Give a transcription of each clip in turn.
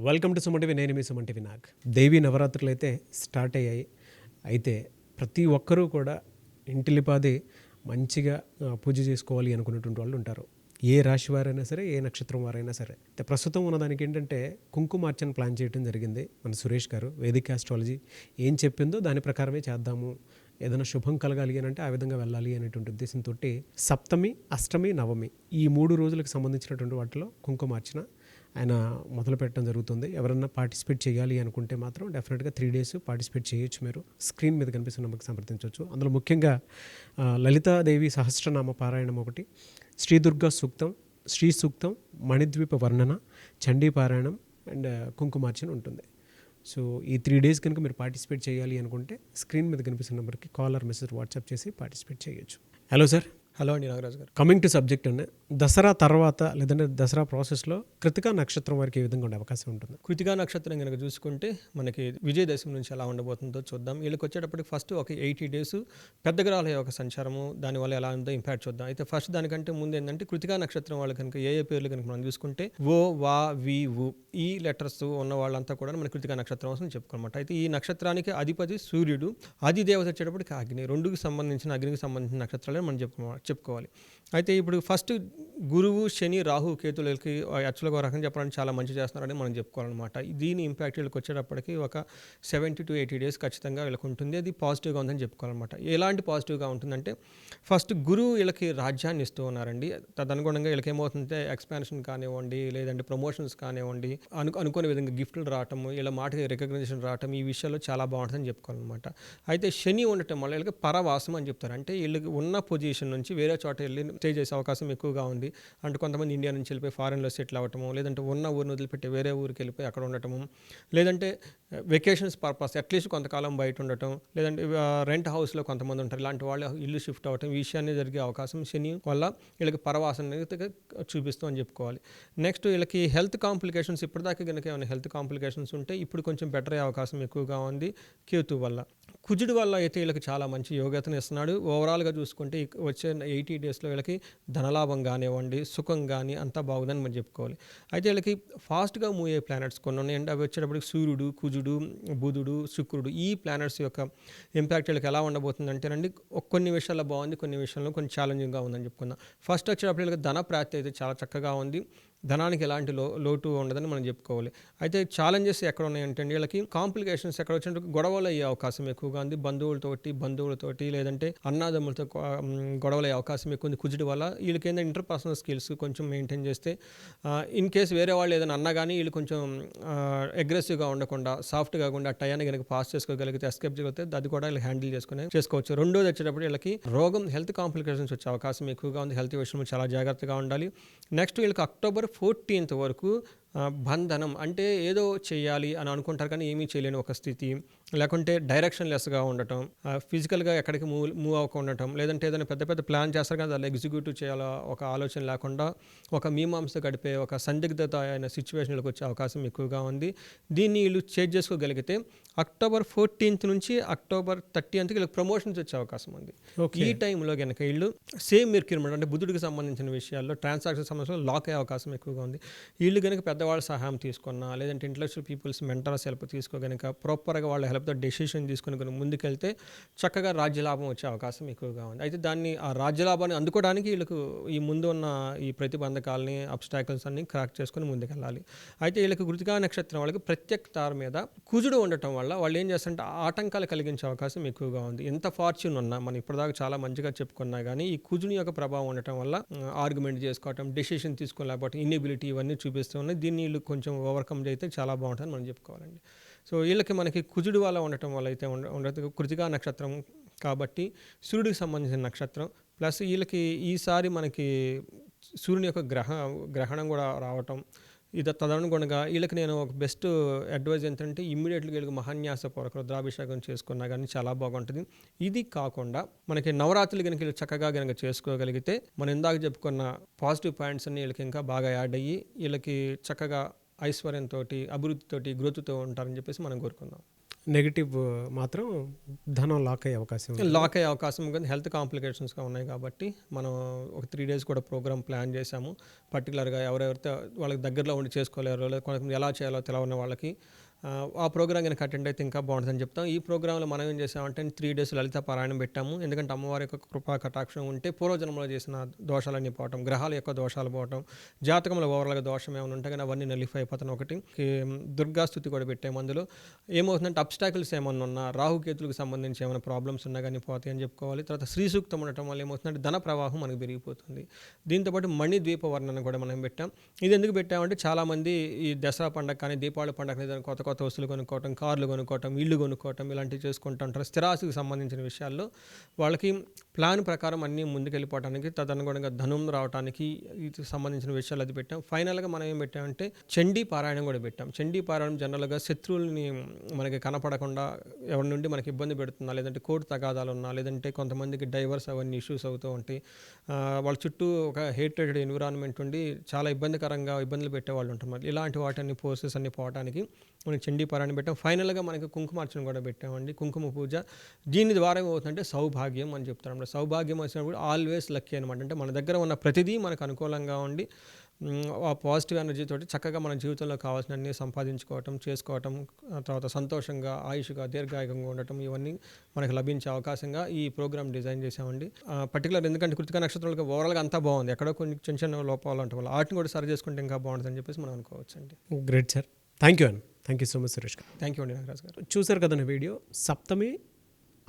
Welcome to Suman TV. నేను మీ Suman TV. దేవీ నవరాత్రులు అయితే స్టార్ట్ అయ్యాయి. అయితే ప్రతి ఒక్కరూ కూడా ఇంటిలిపాది మంచిగా పూజ చేసుకోవాలి అనుకున్నటువంటి వాళ్ళు ఉంటారు. ఏ రాశి వారైనా సరే, ఏ నక్షత్రం వారైనా సరే. అయితే ప్రస్తుతం ఉన్నదానికి ఏంటంటే కుంకుమార్చన ప్లాన్ చేయడం జరిగింది. మన సురేష్ గారు వేదిక ఆస్ట్రాలజీ ఏం చెప్పిందో దాని ప్రకారమే చేద్దాము, ఏదైనా శుభం కలగాలి అని అంటే ఆ విధంగా వెళ్ళాలి అనేటువంటి ఉద్దేశంతో సప్తమి, అష్టమి, నవమి ఈ 3 రోజులకు సంబంధించినటువంటి వాటిలో కుంకుమార్చన ఆయన మొదలు పెట్టడం జరుగుతుంది. ఎవరన్నా పార్టిసిపేట్ చేయాలి అనుకుంటే మాత్రం డెఫినెట్గా 3 days పార్టిసిపేట్ చేయొచ్చు. మీరు స్క్రీన్ మీద కనిపిస్తున్న నెంబర్కి సంప్రదించవచ్చు. అందులో ముఖ్యంగా లలితాదేవి సహస్రనామ పారాయణం ఒకటి, శ్రీ దుర్గా సూక్తం, శ్రీ సూక్తం, మణిద్వీప వర్ణన, చండీ పారాయణం అండ్ కుంకుమార్చన ఉంటుంది. సో ఈ 3 days కనుక మీరు పార్టిసిపేట్ చేయాలి అనుకుంటే స్క్రీన్ మీద కనిపిస్తున్న నెంబర్కి కాల్ ఆర్ మెసేజ్ వాట్సాప్ చేసి పార్టిసిపేట్ చేయొచ్చు. Hello sir. హలో అండి నాగరాజు గారు. కమింగ్ టు సబ్జెక్ట్ అండి, దసరా తర్వాత లేదంటే దసరా ప్రాసెస్లో కృతికా నక్షత్రం వారికి ఏ విధంగా ఉండే అవకాశం ఉంటుంది? కృతికా నక్షత్రం కనుక చూసుకుంటే మనకి విజయదశమి నుంచి ఎలా ఉండబోతుందో చూద్దాం. వీళ్ళకి వచ్చేటప్పటికి ఫస్ట్ ఒక 80 days పెద్ద గ్రహాల యొక్క సంచారము దానివల్ల ఎలా ఉందో ఇంపాక్ట్ చూద్దాం. అయితే ఫస్ట్ దానికంటే ముందు ఏంటంటే కృతికా నక్షత్రం వాళ్ళు కనుక ఏ పేర్లు కనుక మనం చూసుకుంటే ఓ, వా, వి, వు ఈ లెటర్స్ ఉన్న వాళ్ళంతా కూడా మన కృతికా నక్షత్రం వస్తుంది చెప్పుకోనమాట. అయితే ఈ నక్షత్రానికి అధిపతి సూర్యుడు, అది దేవత వచ్చేటప్పటికి అగ్ని, రెండుకి సంబంధించిన అగ్నికి సంబంధించిన నక్షత్రాలే మనం చెప్పుకోవాలి. అయితే ఇప్పుడు ఫస్ట్ గురువు, శని, రాహు, కేతులకి యాక్చువల్గా ఒక రకంగా చెప్పాలంటే చాలా మంచి చేస్తున్నారని మనం చెప్పుకోవాలన్నమాట. దీని ఇంపాక్ట్ వీళ్ళకి వచ్చేటప్పటికి ఒక 70 to 80 days ఖచ్చితంగా వీళ్ళకి ఉంటుంది. అది పాజిటివ్గా ఉందని చెప్పుకోవాలన్నమాట. ఎలాంటి పాజిటివ్గా ఉంటుందంటే ఫస్ట్ గురువు వీళ్ళకి రాజ్యాన్ని ఇస్తూ ఉన్నారండి. తదనుగుణంగా వీళ్ళకి ఏమవుతుందంటే ఎక్స్పాన్షన్ కానివ్వండి, లేదంటే ప్రమోషన్స్ కానివ్వండి, అనుకునే విధంగా గిఫ్ట్లు రావటము, ఇలా మాటకి రికగ్నిషన్ రావటం, ఈ విషయాల్లో చాలా బాగుంటుందని చెప్పుకోవాలన్నమాట. అయితే శని ఉండటం వల్ల వీళ్ళకి పరవాసం అని చెప్తారు. అంటే వీళ్ళకి ఉన్న పొజిషన్ నుంచి వేరే చోట వెళ్ళి స్టే చేసే అవకాశం ఎక్కువగా ఉంది. అంటే కొంతమంది ఇండియా నుంచి వెళ్ళిపోయి ఫారెన్లో సెటిల్ అవ్వటము, లేదంటే ఉన్న ఊరిని వదిలిపెట్టి వేరే ఊరికి వెళ్ళిపోయి అక్కడ ఉండటము, లేదంటే వెకేషన్స్ పర్పస్ అట్లీస్ట్ కొంతకాలం బయట ఉండటం, లేదంటే రెంట్ హౌస్లో కొంతమంది ఉంటారు. ఇలాంటి వాళ్ళు ఇల్లు షిఫ్ట్ అవ్వటం, ఈ విషయాన్ని జరిగే అవకాశం శని వల్ల వీళ్ళకి పరవాసన చూపిస్తూ అని చెప్పుకోవాలి. నెక్స్ట్ వీళ్ళకి హెల్త్ కాంప్లికేషన్స్ ఇప్పటిదాకా కనుక ఏమైనా హెల్త్ కాంప్లికేషన్స్ ఉంటే ఇప్పుడు కొంచెం బెటర్ అయ్యే అవకాశం ఎక్కువగా ఉంది కేతు వల్ల. కుజుడు వల్ల అయితే వీళ్ళకి చాలా మంచి యోగ్యతను ఇస్తున్నాడు. ఓవరాల్గా చూసుకుంటే వచ్చే 80 daysలో వీళ్ళకి ధనలాభం కానివ్వండి, సుఖం కానీ అంతా బాగుందని మనం చెప్పుకోవాలి. అయితే వీళ్ళకి ఫాస్ట్గా మూవ్ అయ్యే ప్లానెట్స్ కొన్ని ఉన్నాయండి. అవి వచ్చేటప్పటికి సూర్యుడు, కుజుడు, బుధుడు, శుక్రుడు, ఈ ప్లానెట్స్ యొక్క ఇంపాక్ట్ వీళ్ళకి ఎలా ఉండబోతుంది అంటేనండి, కొన్ని విషయాల్లో బాగుంది, కొన్ని విషయాల్లో కొంచెం ఛాలెంజింగ్గా ఉందని చెప్పుకుందాం. ఫస్ట్ వచ్చేటప్పుడు వీళ్ళకి ధన ప్రాప్తి అయితే చాలా చక్కగా ఉంది. ధనానికి ఎలాంటి లోటు ఉండదని మనం చెప్పుకోవాలి. అయితే ఛాలెంజెస్ ఎక్కడ ఉన్నాయంటే వీళ్ళకి కాంప్లికేషన్స్ ఎక్కడ వచ్చినట్టు గొడవలు అయ్యే అవకాశం ఎక్కువగా ఉంది. బంధువులతోటి లేదంటే అన్నాదమ్ములతో గొడవలు అయ్యే అవకాశం ఎక్కువ ఉంది కుజుడు వల్ల. వీళ్ళకి ఏంటంటే ఇంటర్పర్సనల్ స్కిల్స్ కొంచెం మెయింటైన్ చేస్తే, ఇన్ కేసు వేరే వాళ్ళు ఏదైనా అన్నా కానీ వీళ్ళు కొంచెం అగ్రెసివ్గా ఉండకుండా, సాఫ్ట్గా కాకుండా టయాన్ని కనుక పాస్ చేసుకోగలిగితే, ఎస్కేప్ చేయగలిగితే అది కూడా వీళ్ళు హ్యాండిల్ చేసుకోవచ్చు. రెండోది వచ్చేటప్పుడు వీళ్ళకి రోగం, హెల్త్ కాంప్లికేషన్స్ వచ్చే అవకాశం ఎక్కువగా ఉంది. హెల్త్ విషయంలో చాలా జాగ్రత్తగా ఉండాలి. నెక్స్ట్ వీళ్ళకి October 14th వరకు బంధనం, అంటే ఏదో చేయాలి అని అనుకుంటారు కానీ ఏమీ చేయలేని ఒక స్థితి, లేకుంటే డైరెక్షన్ లెస్గా ఉండటం, ఫిజికల్గా ఎక్కడికి మూవ్ అవ్వకుండా ఉండటం, లేదంటే ఏదైనా పెద్ద పెద్ద ప్లాన్ చేస్తారు కానీ దాన్ని ఎగ్జిక్యూటివ్ చేయాలో ఒక ఆలోచన లేకుండా ఒక మీమాంస గడిపే ఒక సందిగ్ధత అయిన సిచ్యువేషన్లకు వచ్చే అవకాశం ఎక్కువగా ఉంది. దీన్ని వీళ్ళు చేంజ్ చేసుకోగలిగితే October 14th నుంచి October 30th వీళ్ళకి ప్రమోషన్స్ వచ్చే అవకాశం ఉంది. ఈ టైంలో కనుక వీళ్ళు సేమ్ మెర్క్యూరీ అంటే బుధుడికి సంబంధించిన విషయాల్లో, ట్రాన్సాక్షన్ సంబంధించిన లాక్ అయ్యే అవకాశం ఎక్కువగా ఉంది. వీళ్ళు కనుక పెద్దవాళ్ళ సహాయం తీసుకున్నా, లేదంటే ఇంటలెక్చువల్ పీపుల్స్ మెంటర్స్ హెల్ప్ తీసుకోగనక ప్రాపర్గా వాళ్ళ హెల్ప్తో డెసిషన్ తీసుకొని కనుక ముందుకెళ్తే చక్కగా రాజ్యలాభం వచ్చే అవకాశం ఎక్కువగా ఉంది. అయితే ఆ రాజ్యలాభాన్ని అందుకోవడానికి వీళ్ళకు ఈ ముందు ఉన్న ఈ ప్రతిబంధకాలని, అబ్స్టాకిల్స్ అన్ని క్రాక్ చేసుకొని ముందుకెళ్ళాలి. అయితే వీళ్ళకి కృతికా నక్షత్రం వాళ్ళకి ప్రత్యేక తార మీద కుజుడు ఉండటం వల్ల వాళ్ళు ఏం చేస్తారంటే ఆటంకాలు కలిగించే అవకాశం ఎక్కువగా ఉంది. ఎంత ఫార్చ్యూన్ ఉన్నా, మనం ఇప్పటిదాకా చాలా మంచిగా చెప్పుకున్నా కానీ ఈ కుజుని యొక్క ప్రభావం ఉండటం వల్ల ఆర్గ్యుమెంట్ చేసుకోవటం, డెసిషన్ తీసుకోలేకపోవటం, ఇన్ఎబిలిటీ ఇవన్నీ చూపిస్తూ ఉన్నాయి. దీన్ని వీళ్ళు కొంచెం ఓవర్కమ్ అయితే చాలా బాగుంటుందని మనం చెప్పుకోవాలండి. సో వీళ్ళకి మనకి కుజుడు వల్ల ఉండటం వల్ల అయితే ఉండదు కృతికా నక్షత్రం కాబట్టి సూర్యుడికి సంబంధించిన నక్షత్రం, ప్లస్ వీళ్ళకి ఈసారి మనకి సూర్యుని యొక్క గ్రహణం కూడా రావటం, ఇది తదనుగుణంగా వీళ్ళకి నేను ఒక బెస్ట్ అడ్వైజ్ ఏంటంటే ఇమ్మీడియట్గా వీళ్ళకి మహాన్యాసపూర్వక రుద్రాభిషేకం చేసుకున్నా కానీ చాలా బాగుంటుంది. ఇది కాకుండా మనకి నవరాత్రులు కనుక వీళ్ళు చక్కగా కనుక చేసుకోగలిగితే మనం ఇందాక చెప్పుకున్న పాజిటివ్ పాయింట్స్ అన్ని వీళ్ళకి ఇంకా బాగా యాడ్ అయ్యి వీళ్ళకి చక్కగా ఐశ్వర్యంతో, అభివృద్ధితోటి, గ్రోత్తో ఉంటారని చెప్పేసి మనం కోరుకుందాం. నెగిటివ్ మాత్రం ధనం లాక్ అయ్యే అవకాశం ఉంది. లాక్ అయ్యే అవకాశం కానీ హెల్త్ కాంప్లికేషన్స్గా ఉన్నాయి కాబట్టి మనం ఒక 3 డేస్ కూడా ప్రోగ్రామ్ ప్లాన్ చేశాము. పర్టికులర్గా ఎవరెవరితో వాళ్ళకి దగ్గరలో ఉండి చేసుకోలేరు, లేదా కొంతమంది ఎలా చేయాలో తెలవని వాళ్ళకి ఆ ప్రోగ్రామ్ కనుక అటెండ్ అయితే ఇంకా బాగుంటుందని చెప్తాం. ఈ ప్రోగ్రాంలో మనం ఏం చేసామంటే 3 డేస్ లలిత పారాయణం పెట్టాము. ఎందుకంటే అమ్మవారి యొక్క కృపా కటాక్షం ఉంటే పూర్వజన్మలో చేసిన దోషాలన్నీ పోవటం, గ్రహాల యొక్క దోషాలు పోవటం, జాతకంలో ఓవరాల్గా దోషం ఏమైనా ఉంటే కానీ అవన్నీ నలిఫై అయిపోతాను. ఒకటి దుర్గాస్తుతి కూడా పెట్టాము. అందులో ఏమవుతుందంటే అబ్స్టాకిల్స్ ఏమన్నా ఉన్నా, రాహుకేతులకు సంబంధించి ఏమైనా ప్రాబ్లమ్స్ ఉన్నా కానీ పోతాయి అని చెప్పుకోవాలి. తర్వాత శ్రీ సూక్తం ఉండటం వల్ల ఏమవుతుందంటే ధన ప్రవాహం మనకు పెరిగిపోతుంది. దీంతోపాటు మణిద్వీప వర్ణన కూడా మనం పెట్టాం. ఇది ఎందుకు పెట్టామంటే చాలామంది ఈ దసరా పండుగ కానీ దీపావళి పండుగ కానీ కొత్త కొత్త వస్తువులు కొనుక్కోవటం, కార్లు కొనుక్కోవటం, ఇళ్ళు కొనుక్కోవటం ఇలాంటివి చేసుకుంటూ ఉంటారు. స్థిరాస్తికి సంబంధించిన విషయాల్లో వాళ్ళకి ప్లాన్ ప్రకారం అన్నీ ముందుకెళ్ళిపోవడానికి, తదనుగుణంగా ధనం రావడానికి ఇది సంబంధించిన విషయాలు అది పెట్టాం. ఫైనల్గా మనం ఏం పెట్టామంటే చండీ పారాయణం కూడా పెట్టాం. చండీ పారాయణం జనరల్గా శత్రువుల్ని మనకి కనపడకుండా ఎవరి నుండి మనకి ఇబ్బంది పెడుతున్నా, లేదంటే కోర్టు తగాదాలు ఉన్నా, లేదంటే కొంతమందికి డైవర్స్ అవన్నీ ఇష్యూస్ అవుతూ ఉంటాయి. వాళ్ళ చుట్టూ ఒక హేటెడ్ ఎన్విరాన్మెంట్ ఉండి చాలా ఇబ్బందికరంగా ఇబ్బందులు పెట్టే వాళ్ళు ఉంటారు. ఇలాంటి వాటిని ఫోర్సెస్ అన్ని పోవడానికి మనం చండీ పారాయణ పెట్టాం. ఫైనల్గా మనకి కుంకుమార్చన కూడా పెట్టామండి, కుంకుమ పూజ. దీని ద్వారా ఏమవుతుందంటే సౌభాగ్యం అని చెప్తారు. సౌభాగ్యం వచ్చినప్పుడు ఆల్వేస్ లక్కీ అనమాట. అంటే మన దగ్గర ఉన్న ప్రతిదీ మనకు అనుకూలంగా ఉండి ఆ పాజిటివ్ ఎనర్జీ తోటి చక్కగా మన జీవితంలో కావాల్సినన్ని సంపాదించుకోవటం, చేసుకోవటం, తర్వాత సంతోషంగా, ఆయుష్గా, దీర్ఘాయుగంగా ఉండటం, ఇవన్నీ మనకు లభించే అవకాశంగా ఈ ప్రోగ్రామ్ డిజైన్ చేసామండి. పర్టికులర్ ఎందుకంటే కృతికా నక్షత్రాలకు ఓవరాల్గా అంతా బాగుంది, ఎక్కడో కొన్ని చిన్న చిన్న లోపాలు ఉంటాయి, వాటిని కూడా సరి చేసుకుంటే ఇంకా బాగుంటుందని చెప్పేసి మనం అనుకోవచ్చు అండి. గ్రేట్ సార్, థ్యాంక్ యూ అండి. Thank you so much Suresh గారు. థ్యాంక్ యూ అండి నాగరాజ్ గారు. చూసారు కదండి వీడియో. సప్తమి,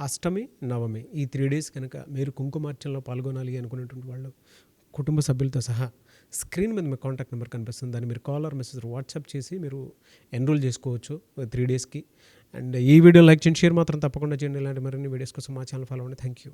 అష్టమి, నవమి ఈ 3 డేస్ కనుక మీరు కుంకుమార్చనలో పాల్గొనాలి అనుకునేటువంటి వాళ్ళు కుటుంబ సభ్యులతో సహా స్క్రీన్ మీద మీ కాంటాక్ట్ నెంబర్ కనిపిస్తుంది, దాన్ని మీరు కాల్ ఆర్ మెసేజ్ వాట్సాప్ చేసి మీరు ఎన్రోల్ చేసుకోవచ్చు 3 డేస్కి. అండ్ ఈ వీడియో లైక్ చేయండి, షేర్ మాత్రం తప్పకుండా చేయండి. ఇలాంటి మరిన్ని వీడియోస్ కోసం మా ఛానల్ ఫాలో అవ్వండి. Thank you.